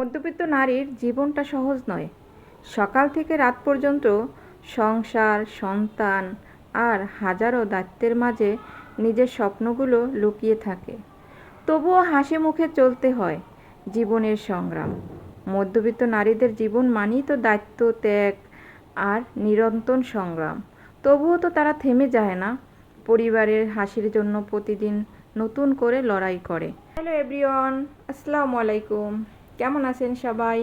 মধ্যবিত্ত নারীর জীবনটা সহজ নয়। সকাল থেকে রাত পর্যন্ত সংসার, সন্তান আর হাজারো দায়িত্বের মাঝে নিজের স্বপ্নগুলো লুকিয়ে থাকে। তবুও হাসি মুখে চলতে হয় জীবনের সংগ্রাম। মধ্যবিত্ত নারীদের জীবন মানেই তো দায়িত্ব, ত্যাগ আর নিরন্তর সংগ্রাম। তবুও তো তারা থেমে যায় না, পরিবারের হাসির জন্য প্রতিদিন নতুন করে লড়াই করে। হ্যালো এভরিওয়ান, আসসালামু আলাইকুম। কেমন আছেন সবাই?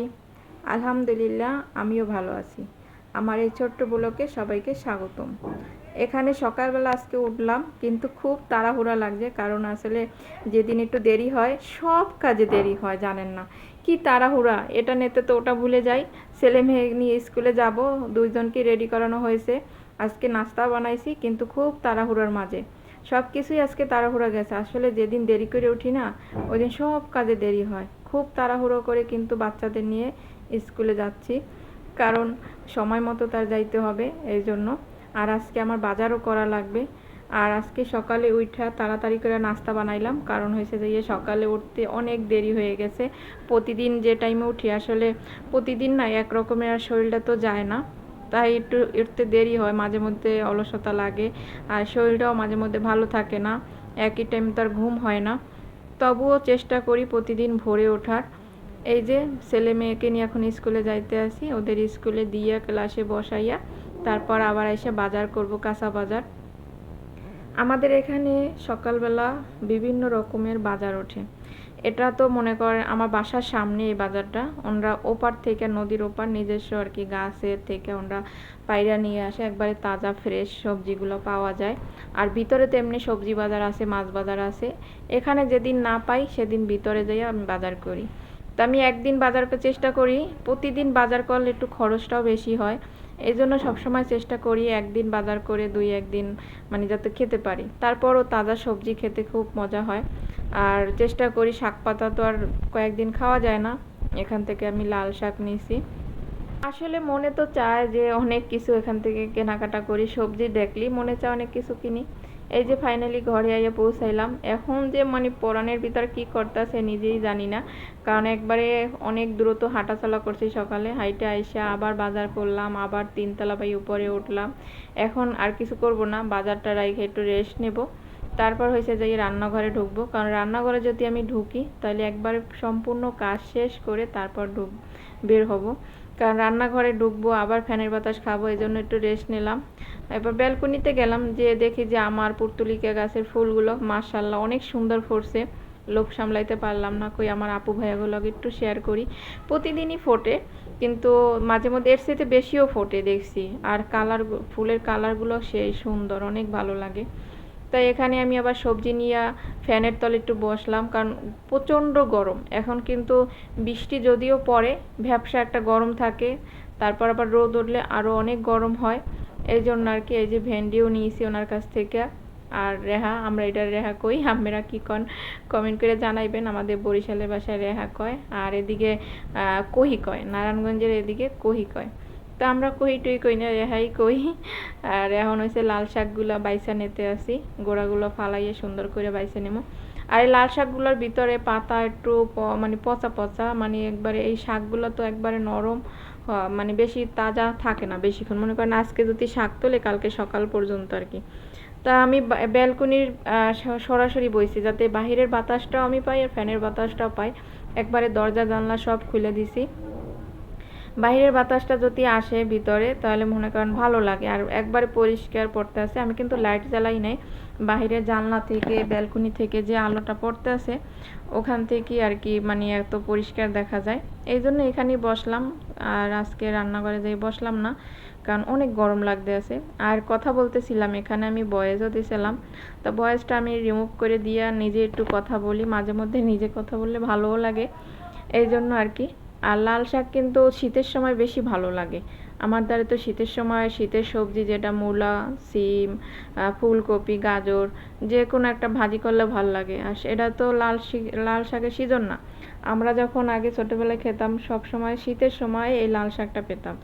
আলহামদুলিল্লাহ, আমিও ভালো আছি। আমার এই ছোট্ট ব্লগে সবাইকে স্বাগতম। এখানে সকালবেলা আজকে উঠলাম, কিন্তু খুব তাড়াহুড়া লাগছে, কারণ আসলে যেদিন একটু দেরি হয় সব কাজে দেরি হয়, জানেন না কি তাড়াহুড়া, এটা নিতে তো ওটা ভুলে যাই। ছেলে মেয়ে নিয়ে স্কুলে যাব, দুইজনকে রেডি করানো হয়েছে। আজকে নাস্তা বানাইছি, কিন্তু খুব তাড়াহুড়ার মাঝে সব কিছুই আজকে তাড়াহুড়া গেছে। আসলে যেদিন দেরি করে উঠি না, ওই দিন সব কাজে দেরি হয়। খুব তাড়াহুড়ো করে কিন্তু বাচ্চাদের নিয়ে স্কুলে যাচ্ছি, কারণ সময় মতো তার যাইতে হবে, এই জন্য। আর আজকে আমার বাজারও করা লাগবে। আর আজকে সকালে উঠা তাড়াতাড়ি করে নাস্তা বানাইলাম, কারণ হয়েছে যে সকালে উঠতে অনেক দেরি হয়ে গেছে। প্রতিদিন যে টাইমে উঠি, আসলে প্রতিদিন না এক রকমের, আর শরীরটা তো যায় না, তাই একটু উঠতে দেরি হয়, মাঝে মধ্যে অলসতা লাগে, আর শরীরটাও মাঝে মধ্যে ভালো থাকে না, একই টাইম তার ঘুম হয় না। তবুও চেষ্টা করি প্রতিদিন ভোরে ওঠার। এই যে ছেলে মেয়েকে নিয়ে এখন স্কুলে যাইতে আসি, ওদের স্কুলে দিয়ে ক্লাসে বসাইয়া তারপর আবার এসে বাজার করব, কাঁচা বাজার। আমাদের এখানে সকালবেলা বিভিন্ন রকমের বাজার ওঠে। এটা তো মনে করেন আমার বাসার সামনে এই বাজারটা, ওনরা ওপার থেকে, নদীর ওপার নিজস্ব আর কি, গাছের থেকে ওনরা পাইরা নিয়ে আসে, একবারে তাজা ফ্রেশ সবজিগুলো পাওয়া যায়। আর ভিতরে তো এমনি সবজি বাজার আছে, মাছ বাজার আছে। এখানে যেদিন না পাই সেদিন ভিতরে যাই আমি বাজার করি। তো আমি একদিন বাজার চেষ্টা করি, প্রতিদিন বাজার করলে একটু খরচটাও বেশি হয়, এই জন্য সবসময় চেষ্টা করি একদিন বাজার করে দুই একদিন মানে যাতে খেতে পারি। তারপরও তাজা সবজি খেতে খুব মজা হয়। আর চেষ্টা করি, শাক পাতা তো আর কয়েকদিন খাওয়া যায় না। এখান থেকে আমি লাল শাক নিয়েছি। আসলে মনে তো চায় যে অনেক কিছু এখান থেকে কেনাকাটা করি, সবজি দেখলি মনে চায় অনেক কিছু কিনি। এই যে ফাইনালি ঘরে আইয়া পৌঁছাইলাম। এখন যে মানে পরানের ভিতর কি করতেছে নিজেই জানি না, কারণ একবারে অনেক দ্রুত হাঁটাচলা করছি, সকালে হাইটে আইসা আবার বাজার করলাম, আবার তিনতলা পাই উপরে উঠলাম। এখন আর কিছু করব না, বাজারটা রাইখে একটু রেস্ট নেব। তারপর হয়েছে যে রান্নাঘরে ঢুকবো, কারণ রান্নাঘরে যদি আমি ঢুকি তাহলে একবারে সম্পূর্ণ কাজ শেষ করে তারপর বের হব। কারণ রান্নাঘরে ঢুকবো, আবার ফ্যানের বাতাস খাবো, এই জন্য একটু রেস্ট নিলাম। এবার ব্যালকনিতে গেলাম, যে দেখি যে আমার পুর্তুলিকা গাছের ফুলগুলো মাশাআল্লাহ অনেক সুন্দর ফুটছে। লোভ সামলাইতে পারলাম না, কই আমার আপু ভাইয়াগুলো একটু শেয়ার করি। প্রতিদিনই ফোটে, কিন্তু মাঝে মধ্যে এর সাথে বেশিও ফোটে দেখছি। আর কালার, ফুলের কালারগুলো সেই সুন্দর, অনেক ভালো লাগে। তাই এখানে আমি আবার সবজি নিয়ে ফ্যানের তলে একটু বসলাম, কারণ প্রচণ্ড গরম। এখন কিন্তু বৃষ্টি যদিও পড়ে, ভ্যাপসা একটা গরম থাকে, তারপর আবার রোদ উঠলে আরও অনেক গরম হয়। এই জন্য আর কি, এই যে ভেন্ডিও নিয়েছি ওনার কাছ থেকে। আর রেহা, আমরা এটা রেহা কই, আপনারা কি কন কমেন্ট করে জানাইবেন। আমাদের বরিশালের ভাষায় রেহা কয়, আর এদিকে কহি কয়, নারায়ণগঞ্জের এদিকে কহি কয়। তো আমরা কহি টুই কই না, রেহাই কই। আর এখন হয়েছে লাল শাকগুলা বাইসা নিতে আসি, গোড়াগুলো ফালাইয়ে সুন্দর করে বাইসা নেবো। আর এই লাল শাকগুলোর ভিতরে পাতা একটু মানে পচা পচা, মানে একবারে এই শাকগুলো তো একবারে নরম, মানে বেশি তাজা থাকে না বেশিক্ষণ। মনে করেন আজকে যদি শাক তোলে কালকে সকাল পর্যন্ত আর কি। তা আমি ব্যালকনির সরাসরি বইছি, যাতে বাহিরের বাতাসটাও আমি পাই আর ফ্যানের বাতাসটাও পাই। একবারে দরজা জানলা সব খুলে দিছি, বাইরের বাতাসটা যদি আসে ভিতরে তাহলে মনে করেন ভালো লাগে, আর একবারে পরিষ্কার পড়তে আছে। আমি কিন্তু লাইট জ্বালাই নাই, বাহিরের জানলা থেকে ব্যালকনি থেকে যে আলোটা পড়তে আছে ওখান থেকে আর কি, মানে এত পরিষ্কার দেখা যায়। এই জন্য এখানেই বসলাম, আর আজকে রান্নাঘরে যাই বসলাম না, কারণ অনেক গরম লাগতে আছে। আর কথা বলতেছিলাম, এখানে আমি ভয়েসও দিয়েছিলাম, তো ভয়েসটা আমি রিমুভ করে দিয়ে নিজে একটু কথা বলি, মাঝে মধ্যে নিজে কথা বললে ভালোও লাগে, এই জন্য আর কি। আর লাল শাক কিন্তু শীতের সময় বেশি ভালো লাগে আমার দ্বারা। তো শীতের সময় শীতের সবজি যেটা মূলা, সিম, ফুলকপি, গাজর, যে কোনো একটা ভাজি করলে ভালো লাগে। আর এটা তো লাল শাকের সিজন না। আমরা যখন আগে ছোটোবেলায় খেতাম, সব সময় শীতের সময় এই লাল শাকটা পেতাম।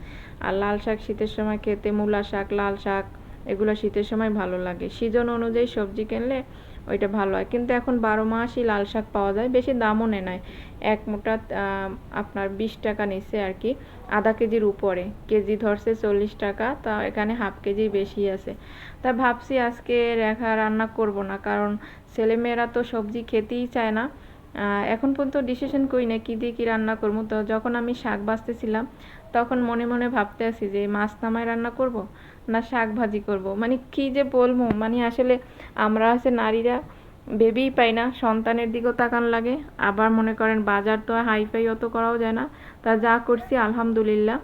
আর লাল শাক শীতের সময় খেতে, মূলা শাক, লাল শাক, এগুলো শীতের সময় ভালো লাগে। সিজন অনুযায়ী সবজি কিনলে ওইটা ভালো হয়। কিন্তু এখন 12 মাসই লাল শাক পাওয়া যায়, বেশি দামও নেয় নাই। এক মুঠা আপনার 20 টাকা নিচ্ছে আর কি, আধা কেজির উপরে। কেজি ধরছে 40 টাকা, তা এখানে হাফ কেজি বেশি আছে। তা ভাবছি আজকে রেখা রান্না করব না, কারণ ছেলেমেয়েরা তো সবজি খেতেই চায় না। এখন পর্যন্ত ডিসিশন করি না কী দিয়ে কী রান্না করবো। তো যখন আমি শাক বাছতেছিলাম তখন মনে মনে ভাবতে আছি যে মাছ নামায় রান্না করব না শাক ভাজি করব, মানে কী যে বলবো, মানে আসলে আমরা আছে নারীরা ভেবেই পাই না, সন্তানের দিকেও তাকান লাগে, আবার মনে করেন বাজার তো হাইফাই অত করাও যায় না। তা যা করছি আলহামদুলিল্লাহ।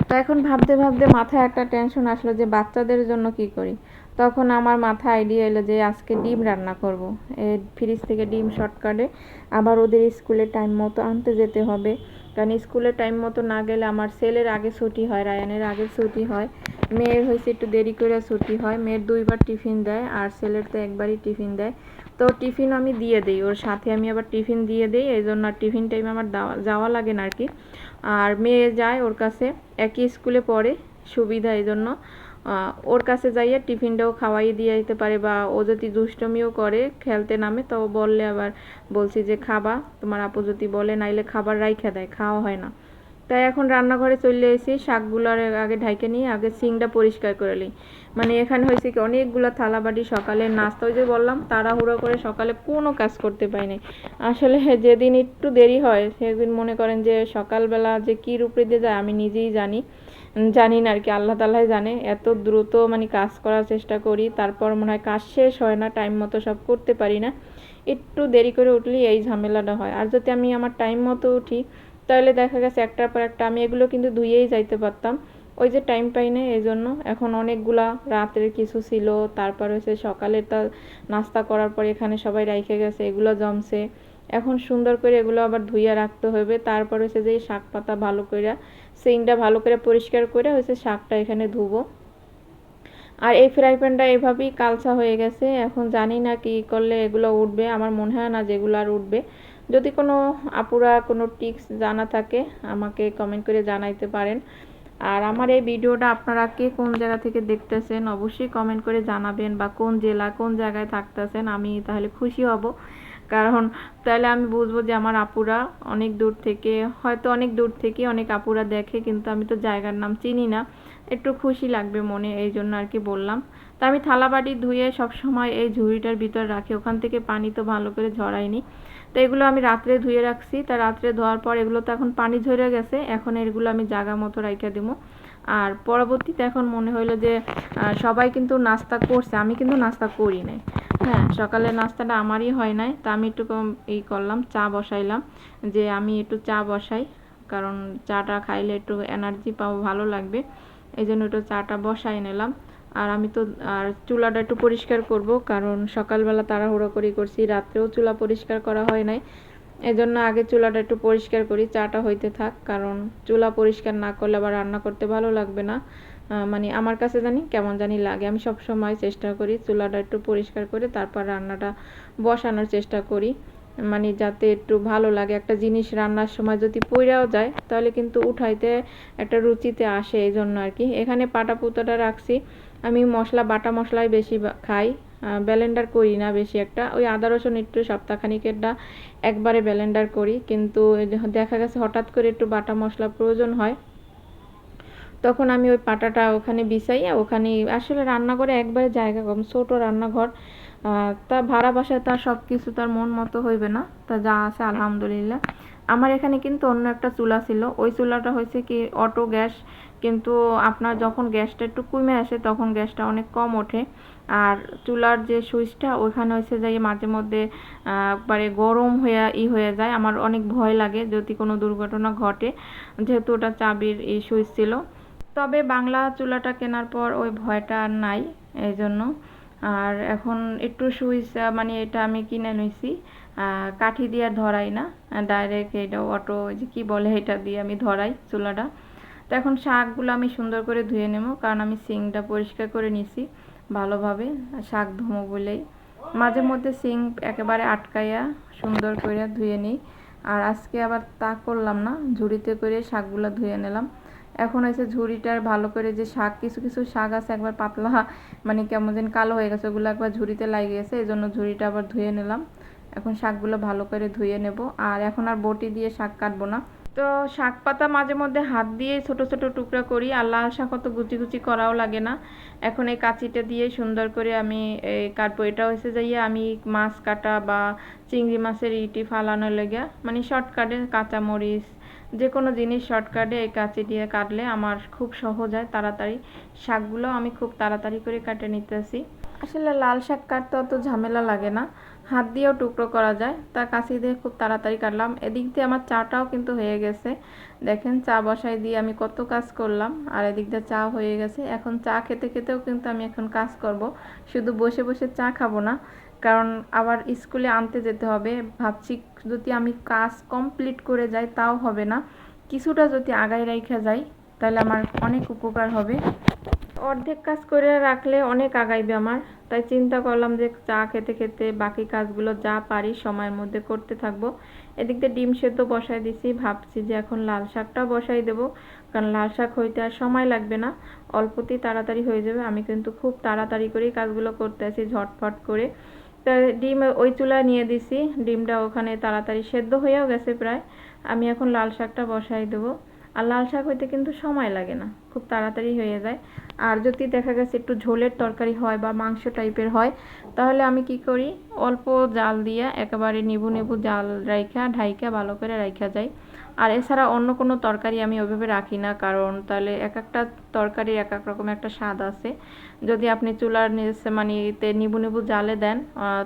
তো এখন ভাবতে ভাবতে মাথায় একটা টেনশন আসলো যে বাচ্চাদের জন্য কি করি। তখন আমার মাথায় আইডিয়া এলো যে আজকে ডিম রান্না করব। ফ্রিজ থেকে ডিম শর্টকাটে, আবার ওদের স্কুলে টাইম মতো আনতে যেতে হবে, কারণ স্কুলে টাইম মতো না গেলে আমার ছেলের আগে ছুটি হয়, রায়ানের আগে ছুটি হয়, মেয়ের হয়েছে একটু দেরি করে ছুটি হয়। মেয়ের 2বার টিফিন দেয় আর ছেলের তো একবারই টিফিন দেয়। তো টিফিন আমি দিয়ে দিই, ওর সাথে আমি আবার টিফিন দিয়ে দিই, এই জন্য আর টিফিন টাইম আমার যাওয়া লাগে না আর কি। আর মেয়ে যায় ওর কাছে, একই স্কুলে পড়ে, সুবিধা এই জন্য ওর কাছে যাইয়া টিফিনটাও খাওয়াই দিয়ে যেতে পারে। বা ও যদি দুষ্টমিও করে খেলতে নামে তো বললে আবার বলছি যে খাবা, তোমার আপু যদি বলে, নাইলে খাবার রাইখা দেয়, খাওয়া হয় না। তাই এখন রান্নাঘরে চলে এসেছি, শাকগুলোর আগে ঢাইকে নিয়ে আগে সিংটা পরিষ্কার করে নিই। মানে এখানে হয়েছে কি অনেকগুলো থালাবাটি, সকালে নাস্তা, ওই যে বললাম তাড়াহুড়ো করে সকালে কোনো কাজ করতে পারিনি। আসলে যেদিন একটু দেরি হয় সেদিন মনে করেন যে সকালবেলা যে কী রূপে দিয়ে যায় আমি নিজেই জানি না আর কি, আল্লাহ তাআলাই জানে। এত দ্রুত মানে কাজ করার চেষ্টা করি, তারপর মনে হয় কাজ শেষ হয় না, টাইম মতো সব করতে পারি না। একটু দেরি করে উঠলেই এই ঝামেলাটা হয়। আর যদি আমি আমার টাইম মতো উঠি তাহলে দেখা গেছে একটার পর একটা আমি এগুলো কিন্তু ধুয়েই যাইতে পারতাম, ওই যে টাইম পাই না এই জন্য। এখন অনেকগুলা রাতের কিছু ছিল, তারপর হচ্ছে সকালের তা নাস্তা করার পর এখানে সবাই রাইখে গেছে, এগুলো জমছে। এখন সুন্দর করে এগুলো আবার ধুইয়া রাখতে হবে। তারপর হচ্ছে যে শাক পাতা ভালো করে সিংটা ভালো করে পরিষ্কার করে হচ্ছে শাকটা এখানে ধুবো। আর এই ফ্রাই প্যানটা এভাবেই কালচা হয়ে গেছে, এখন জানি না কি করলে এগুলো উঠবে, আমার মনে হয় না যেগুলো আর উঠবে। যদি কোনো আপুরা কোনো টিপস জানা থাকে আমাকে কমেন্ট করে জানাইতে পারেন। আর আমার এই ভিডিওটা আপনারা কে কোন জায়গা থেকে দেখতেছেন অবশ্যই কমেন্ট করে জানাবেন, বা কোন জেলা কোন জায়গায় থাকতেছেন, আমি তাহলে খুশি হব। কারণ তাহলে আমি বুঝবো যে আমার আপুরা অনেক দূর থেকে, হয়তো অনেক দূর থেকে অনেক আপুরা দেখে, কিন্তু আমি তো জায়গার নাম চিনি না, একটু খুশি লাগবে মনে, এই জন্য আর কি বললাম। তা আমি থালাবাটি ধুয়ে সবসময় এই ঝুড়িটার ভিতর রাখি, ওখান থেকে পানি তো ভালো করে ঝরাইনি। তো এগুলো আমি রাত্রে ধুয়ে রাখছি, তা রাত্রে ধোয়ার পর এগুলো তো এখন পানি ঝরে গেছে, এখন এগুলো আমি জায়গা মতো রাইখা দেবো। আর পরবর্তীতে এখন মনে হইলো যে সবাই কিন্তু নাস্তা করছে, আমি কিন্তু নাস্তা করি নাই। হ্যাঁ, সকালের নাস্তাটা আমারই হয় নাই, তা আমি একটু এই করলাম, চা বসাইলাম, যে আমি একটু চা বসাই, কারণ চাটা খাইলে একটু এনার্জি পাবো, ভালো লাগবে, এই জন্য একটু চাটা বসাই নিলাম। আর আমি তো আর চুলাটা একটু পরিষ্কার করব, কারণ সকালবেলা তাড়াহুড়ো করে করছি, রাত্রেও চুলা পরিষ্কার করা হয় নাই, এজন্য আগে চুলাটা একটু পরিষ্কার করি, চাটা হইতে থাক। কারণ চুলা পরিষ্কার না করলে আবার রান্না করতে ভালো লাগবে না, মানে আমার কাছে জানি কেমন জানি লাগে। আমি সব সময় চেষ্টা করি চুলাটা একটু পরিষ্কার করে তারপর রান্নাটা বসানোর চেষ্টা করি, মানে যাতে একটু ভালো লাগে। একটা জিনিস রান্নার সময় যদি পইড়াও যায় তাহলে কিন্তু উঠাইতে একটা রুচিতে আসে, এই জন্য আর কি। এখানে পাটা পুতোটা রাখছি, আমি মশলা বাটা মশলাই বেশি খাই, ব্লেন্ডার করি না বেশি একটা, ওই আদা রসুন একটু সপ্তাহখানিকেরটা একবারে ব্লেন্ডার করি। কিন্তু দেখা গেছে হঠাৎ করে একটু বাটা মশলা প্রয়োজন হয়, তখন আমি ওই পাটাটা ওখানে বিছাইয়া ওখানে, আসলে রান্নাঘরে একবারে জায়গা কম, ছোট রান্নাঘর, তা ভাড়া বাসায় তার সব কিছু তার মন মতো হইবে না, তা যা আছে আলহামদুলিল্লাহ। আমার এখানে কিন্তু অন্য একটা চুলা ছিল, ওই চুলাটা হয়েছে কি অটো গ্যাস, কিন্তু আপনার যখন গ্যাসটা একটু কমে আসে তখন গ্যাসটা অনেক কম ওঠে। আর চুলার যে সুইচটা ওইখানে হয়েছে যাই মাঝে মধ্যে একবারে গরম হয়ে যায়, আমার অনেক ভয় লাগে যদি কোনো দুর্ঘটনা ঘটে, যেহেতু ওটা চাবির এই সুইচ ছিল। তবে বাংলা চুলাটা কেনার পর ওই ভয়টা আর নাই, এই জন্য। আর এখন একটু সুইচ মানে এটা আমি কিনে নিয়েছি, কাঠি দিয়ে ধরাই না, ডাইরেক্ট এটা অটো যে কী বলে এটা দিয়ে আমি ধরাই চুলাটা। তো এখন শাকগুলো আমি সুন্দর করে ধুয়ে নেব, কারণ আমি সিংটা পরিষ্কার করে নিছি ভালোভাবে, শাক ধুমো বলেই মাঝে মধ্যে সিং একেবারে আটকাইয়া সুন্দর করে ধুয়ে নিই। আর আজকে আবার তা করলাম না, ঝুড়িতে করে শাকগুলো ধুয়ে নিলাম। এখন এসে ঝুড়িটার ভালো করে যে শাক, কিছু কিছু শাক আছে একবার পাতলা মানে কেমন যেন কালো হয়ে গেছে, ওগুলো একবার ঝুড়িতে লাগিয়ে গেছে, এই জন্য ঝুড়িটা আবার ধুয়ে নিলাম। এখন শাকগুলো ভালো করে ধুয়ে নেব। আর এখন আর বটি দিয়ে শাক কাটবো না। তো শাক পাতা মাঝে মধ্যে হাত দিয়ে ছোট ছোট টুকরা করি, আর লাল শাক অত কুচি কুচি করাও লাগে না। এখন এই কাঁচিটা দিয়ে সুন্দর করে আমি এই কাটবো। এটা হয়েছে যাইয়া আমি মাছ কাটা বা চিংড়ি মাছের ইটি ফালানোর লেগে, মানে শর্টকাটে কাঁচামরিচ যে কোনো জিনিস শর্টকাটে এই কাঁচি দিয়ে কাটলে আমার খুব সহজ হয় তাড়াতাড়ি। শাকগুলো আমি খুব তাড়াতাড়ি করে কাটে নিতেছি। আসলে লাল শাক কাটতে অত ঝামেলা লাগে না, হাত দিয়েও টুকরো করা যায়, তা কাঁচি দিয়ে খুব তাড়াতাড়ি কাটলাম। এদিক দিয়ে আমার চাটাও কিন্তু হয়ে গেছে। দেখেন চা বসাই দিয়ে আমি কত কাজ করলাম, আর এদিক দিয়ে চা হয়ে গেছে। এখন চা খেতে খেতেও কিন্তু আমি এখন কাজ করব, শুধু বসে বসে চা খাবো না, কারণ আবার স্কুলে আনতে যেতে হবে। ভাবছি যদি আমি কাজ কমপ্লিট করে যাই তাও হবে না, কিছুটা যদি আগায় রেখে যাই তাহলে আমার অনেক উপকার হবে। অর্ধেক কাজ করে রাখলে অনেক আগাইবে আমার, তাই চিন্তা করলাম যে চা খেতে খেতে বাকি কাজগুলো যা পারি সময়ের মধ্যে করতে থাকবো। এদিক দিয়ে ডিম সেদ্ধ বসাই দিছি, ভাবছি যে এখন লাল শাকটাও বসাই দেবো, কারণ লাল শাক হইতে আর সময় লাগবে না, অল্পতেই তাড়াতাড়ি হয়ে যাবে। আমি কিন্তু খুব তাড়াতাড়ি করেই কাজগুলো করতে আছি, ঝটফট করে। তা ডিম ওই চুলায় নিয়ে দিছি, ডিমটা ওখানে তাড়াতাড়ি সেদ্ধ হয়েও গেছে প্রায়। আমি এখন লাল শাকটা বসাই দেবো। আর লাল শাক হইতে কিন্তু সময় লাগে না, খুব তাড়াতাড়ি হয়ে যায়। আর যদি দেখা গেছে একটু ঝোলের তরকারি হয় বা মাংস টাইপের হয়, তাহলে আমি কি করি, অল্প জাল দিয়ে একেবারে নিবু নিবু জাল রাইখা ঢাইকা ভালো করে রাইখা যাই। আর এছাড়া অন্য কোনো তরকারি আমি ওইভাবে রাখি না, কারণ তাহলে এক একটা তরকারির এক এক রকম একটা স্বাদ আছে। যদি আপনি চুলার নিচে মানে নিবু নিবু জালে দেন,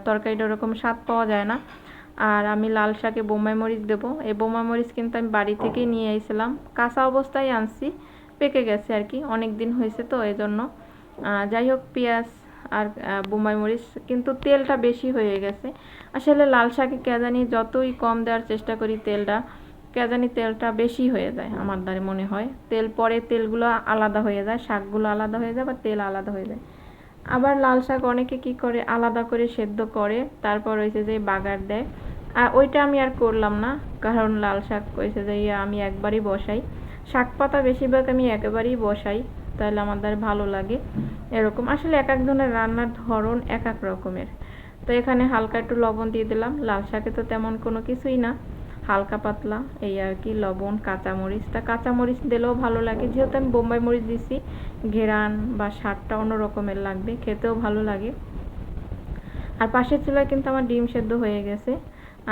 তরকারিটা ওরকম স্বাদ পাওয়া যায় না। আর আমি লাল শাকে বোম্বাই মরিচ দেবো। এই বোম্বাই মরিচ কিন্তু আমি বাড়ি থেকেই নিয়ে এসেছিলাম, কাঁচা অবস্থায় আনছি, পেকে গেছে আর কি, অনেক দিন হয়েছে তো এই জন্য। যাই হোক, পেঁয়াজ আর বোম্বাই মরিচ, কিন্তু তেলটা বেশি হয়ে গেছে। আসলে লাল শাকে কে জানি যতই কম দেওয়ার চেষ্টা করি তেলটা, কে জানি তেলটা বেশি হয়ে যায় আমার দ্বারা মনে হয়। তেল পরে তেলগুলো আলাদা হয়ে যায়, শাকগুলো আলাদা হয়ে যায় বা তেল আলাদা হয়ে যায়। আবার লাল শাক অনেকে কি করে আলাদা করে সেদ্ধ করে তারপর হয়েছে যে বাগার দেয়, আর ওইটা আমি আর করলাম না, কারণ লাল শাক হয়েছে যে আমি একবারই বসাই। শাক পাতা বেশিরভাগ আমি একেবারেই বসাই, তাহলে আমাদের ভালো লাগে এরকম। আসলে এক এক ধরনের রান্নার ধরন এক এক রকমের। তো এখানে হালকা একটু লবণ দিয়ে দিলাম, লাল শাকে তো তেমন কোনো কিছুই না, হালকা পাতলা এই আর কি, লবণ, কাঁচামরিচ। তা কাঁচামরিচ দিলেও ভালো লাগে, যেহেতু আমি বোম্বাই মরিচ দিছি, ঘেরান বা স্বাদটা অন্য রকমের লাগবে, খেতেও ভালো লাগে। আর পাশের চুলায় কিন্তু আমার ডিম সেদ্ধ হয়ে গেছে,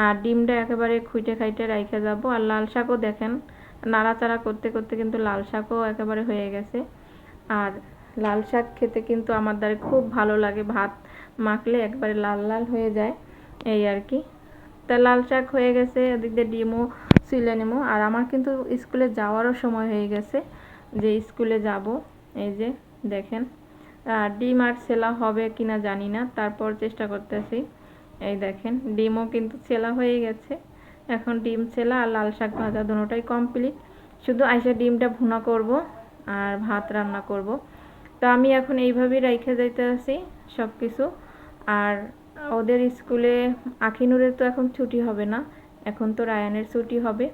আর ডিমটা একেবারে খুঁটে খাইটে রাইখে যাব। আর লাল শাকও দেখেন নাড়াচাড়া করতে করতে কিন্তু লাল শাকও একেবারে হয়ে গেছে। আর লাল শাক খেতে কিন্তু আমার দ্বারা খুব ভালো লাগে, ভাত মাখলে একবারে লাল লাল হয়ে যায় এই আর কি। তা লাল শাক হয়ে গেছে, ওদিক দিয়ে ডিমও ছুলে নেবো। আর আমার কিন্তু স্কুলে যাওয়ারও সময় হয়ে গেছে, যে স্কুলে যাব। এই যে দেখেন, ডিম আর ছেলা হবে কিনা জানি না, তারপর চেষ্টা করতেছি। এই দেখেন ডিমও কিন্তু ছেলা হয়ে গেছে। এখন ডিম ছেলা আর লাল শাক ভাজা দুটোটাই কমপ্লিট, শুধু আইসা ডিমটা ভুনা করব আর ভাত রান্না করব। তো আমি এখন এইভাবেই রাইখে যাইতে আছি সব কিছু। আর ওদের স্কুলে আখিনুরের তো এখন ছুটি হবে না, এখন তো রায়ানের ছুটি হবে।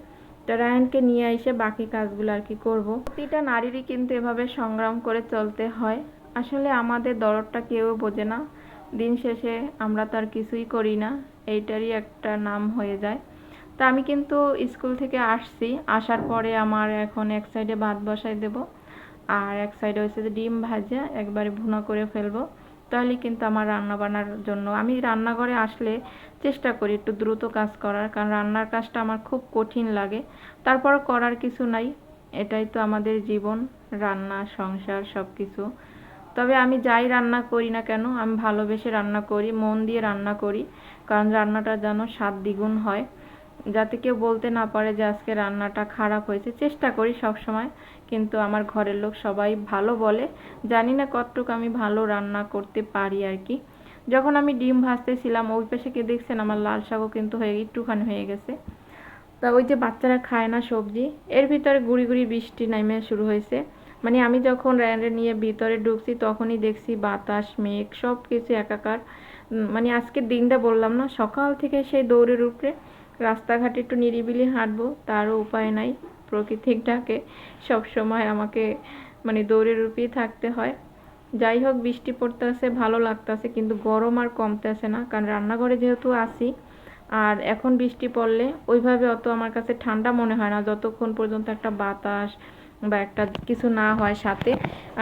তো রায়ানকে নিয়ে এসে বাকি কাজগুলো আর কি করব। প্রতিটা নারীরই কিন্তু এভাবে সংগ্রাম করে চলতে হয়। আসলে আমাদের দরদটা কেউ বোঝে না, দিন শেষে আমরা তো আর কিছুই করি না, এইটারই একটা নাম হয়ে যায়। তা আমি কিন্তু স্কুল থেকে আসছি, আসার পরে আমার এখন এক সাইডে ভাত বসাই দেব, আর এক সাইডে হচ্ছে যে ডিম ভাজা একবারে ভুনা করে ফেলবো। তাহলে কিন্তু আমার রান্না বান্নার জন্য, আমি রান্নাঘরে আসলে চেষ্টা করি একটু দ্রুত কাজ করার, কারণ রান্নার কাজটা আমার খুব কঠিন লাগে। তারপর করার কিছু নাই, এটাই তো আমাদের জীবন, রান্না সংসার সব কিছু। তবে আমি যাই রান্না করি না কেন, আমি ভালোবেসে রান্না করি, মন দিয়ে রান্না করি, কারণ রান্নাটা যেন স্বাদ দ্বিগুণ হয়, যাতে কেউ বলতে না পারে যে আজকে রান্নাটা খারাপ হয়েছে। চেষ্টা করি সব সময়, কিন্তু আমার ঘরের লোক সবাই ভালো বলে, জানি না কতটুকু আমি ভালো রান্না করতে পারি আর কি। যখন আমি ডিম ভাজতেছিলাম ওই পাশে কে দেখছেন আমার লাল শাকও কিন্তু একটুখানি হয়ে গেছে। তা ওই যে বাচ্চারা খায় না সবজি, এর ভিতরে গুড়ি গুড়ি বৃষ্টি নামে শুরু হয়েছে। মানে আমি যখন রায়ানরে নিয়ে ভিতরে ঢুকছি তখনই দেখছি বাতাস মেঘ সব কিছু একাকার। মানে আজকের দিনটা বললাম না, সকাল থেকে সেই দৌড়ের উপরে, রাস্তাঘাটে একটু নিরিবিলি হাঁটবো তারও উপায় নাই, প্রকৃতির ডাকে সবসময় আমাকে মানে দৌড়ে রূপেই থাকতে হয়। যাই হোক, বৃষ্টি পড়তেছে, ভালো লাগতেছে, কিন্তু গরম আর কমতেছে না, কারণ রান্নাঘরে যেহেতু আসি। আর এখন বৃষ্টি পড়লে ওইভাবে অত আমার কাছে ঠান্ডা মনে হয় না, যতক্ষণ পর্যন্ত একটা বাতাস বা একটা কিছু না হয় সাথে।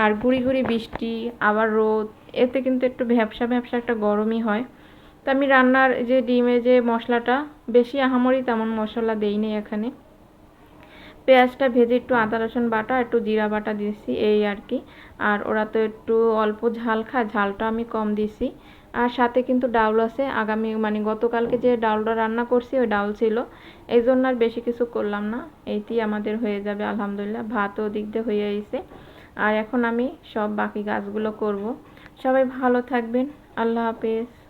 আর গুড়ি গুড়ি বৃষ্টি আবার রোদ, এতে কিন্তু একটু ভ্যাপসা ভ্যাপসা একটা গরমই হয়। তো আমি রান্নার যে ডিমে যে মশলাটা, বেশি আহামরি তেমন মশলা দেইনি এখানে। পেঁয়াজটা ভেজে একটু আদা রসুন বাটা, একটু জিরা বাটা দিয়েছি, এই আর কি। আর ওরা তো একটু অল্প ঝাল খায়, ঝালটা আমি কম দিছি। আর সাথে কিন্তু ডাউল আছে, আগামী মানে গতকালকে যে ডাউলটা রান্না করছি ওই ডাউল ছিল, এই জন্য আর বেশি কিছু করলাম না। এইটি আমাদের হয়ে যাবে আলহামদুলিল্লাহ। ভাতও দিক দিয়ে হয়ে গেছে। আর এখন আমি সব বাকি কাজগুলো করব। সবাই ভালো থাকবেন। আল্লাহ হাফেজ।